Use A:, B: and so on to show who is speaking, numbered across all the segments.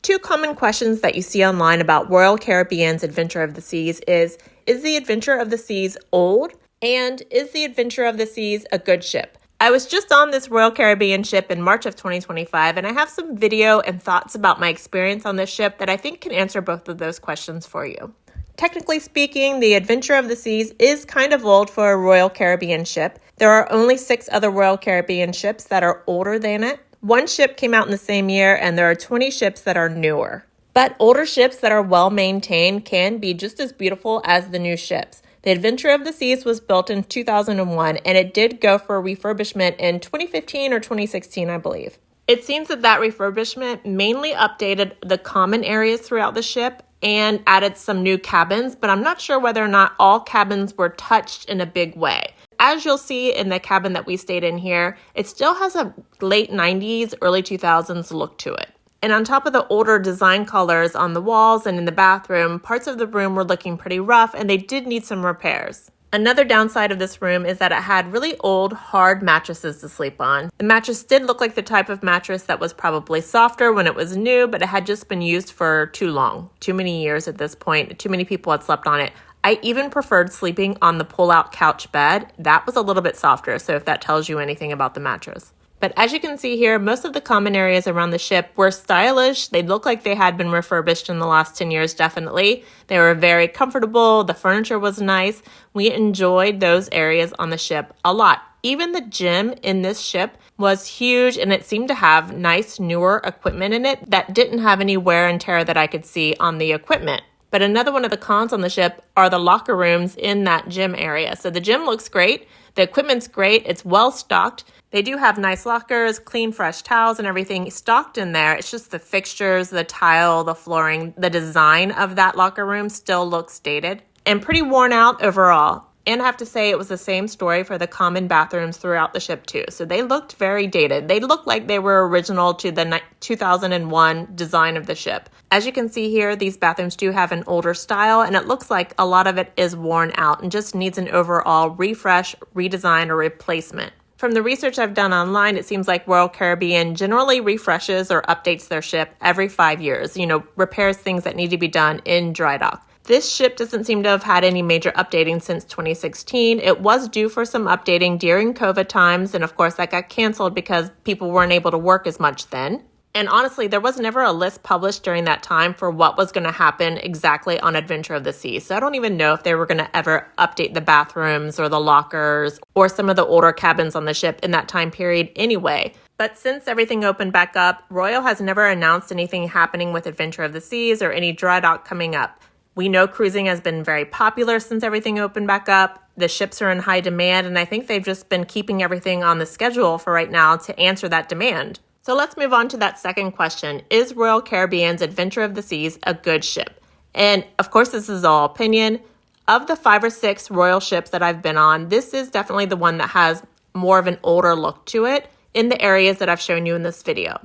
A: two common questions that you see online about Royal Caribbean's Adventure of the Seas is the Adventure of the Seas old? And is the Adventure of the Seas a good ship? I was just on this Royal Caribbean ship in March of 2025, and I have some video and thoughts about my experience on this ship that I think can answer both of those questions for you. Technically speaking, the Adventure of the Seas is kind of old for a Royal Caribbean ship. There are only 6 other Royal Caribbean ships that are older than it. One ship came out in the same year, and there are 20 ships that are newer. But older ships that are well maintained can be just as beautiful as the new ships. The Adventure of the Seas was built in 2001, and it did go for refurbishment in 2015 or 2016, I believe. It seems that refurbishment mainly updated the common areas throughout the ship and added some new cabins, but I'm not sure whether or not all cabins were touched in a big way. As you'll see in the cabin that we stayed in here, it still has a late 90s, early 2000s look to it. And on top of the older design colors on the walls and in the bathroom, parts of the room were looking pretty rough and they did need some repairs. Another downside of this room is that it had really old, hard mattresses to sleep on. The mattress did look like the type of mattress that was probably softer when it was new, but it had just been used for too long, too many years at this point. Too many people had slept on it. I even preferred sleeping on the pull-out couch bed. That was a little bit softer, so if that tells you anything about the mattress. But as you can see here, most of the common areas around the ship were stylish. They looked like they had been refurbished in the last 10 years, definitely. They were very comfortable. The furniture was nice. We enjoyed those areas on the ship a lot. Even the gym in this ship was huge, and it seemed to have nice, newer equipment in it that didn't have any wear and tear that I could see on the equipment. But another one of the cons on the ship are the locker rooms in that gym area. So the gym looks great. The equipment's great. It's well stocked. They do have nice lockers, clean, fresh towels and everything stocked in there. It's just the fixtures, the tile, the flooring, the design of that locker room still looks dated and pretty worn out overall. And I have to say it was the same story for the common bathrooms throughout the ship too. So they looked very dated. They looked like they were original to the 2001 design of the ship. As you can see here, these bathrooms do have an older style, and it looks like a lot of it is worn out and just needs an overall refresh, redesign, or replacement. From the research I've done online, it seems like Royal Caribbean generally refreshes or updates their ship every 5 years, repairs things that need to be done in dry dock. This ship doesn't seem to have had any major updating since 2016. It was due for some updating during COVID times, and of course that got canceled because people weren't able to work as much then. And honestly, there was never a list published during that time for what was going to happen exactly on Adventure of the Seas. So I don't even know if they were going to ever update the bathrooms or the lockers or some of the older cabins on the ship in that time period anyway. But since everything opened back up, Royal has never announced anything happening with Adventure of the Seas or any dry dock coming up. We know cruising has been very popular since everything opened back up. The ships are in high demand, and I think they've just been keeping everything on the schedule for right now to answer that demand. So let's move on to that second question. Is Royal Caribbean's Adventure of the Seas a good ship? And of course, this is all opinion. Of the 5 or 6 Royal ships that I've been on, this is definitely the one that has more of an older look to it in the areas that I've shown you in this video.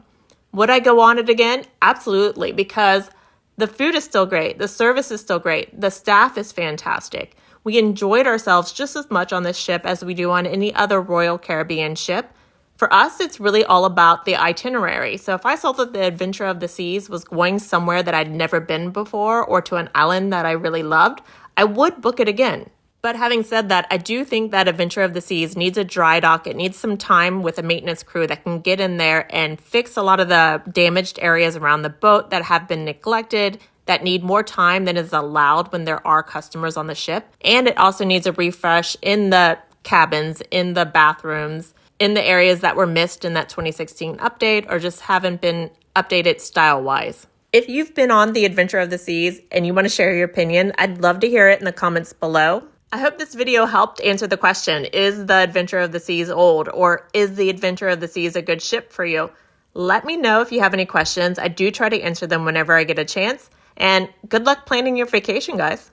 A: Would I go on it again? Absolutely, because the food is still great. The service is still great. The staff is fantastic. We enjoyed ourselves just as much on this ship as we do on any other Royal Caribbean ship. For us, it's really all about the itinerary. So if I saw that the Adventure of the Seas was going somewhere that I'd never been before or to an island that I really loved, I would book it again. But having said that, I do think that Adventure of the Seas needs a dry dock. It needs some time with a maintenance crew that can get in there and fix a lot of the damaged areas around the boat that have been neglected, that need more time than is allowed when there are customers on the ship. And it also needs a refresh in the cabins, in the bathrooms, in the areas that were missed in that 2016 update or just haven't been updated style-wise. If you've been on the Adventure of the Seas and you want to share your opinion, I'd love to hear it in the comments below. I hope this video helped answer the question, is the Adventure of the Seas old, or is the Adventure of the Seas a good ship for you? Let me know if you have any questions. I do try to answer them whenever I get a chance. And good luck planning your vacation, guys.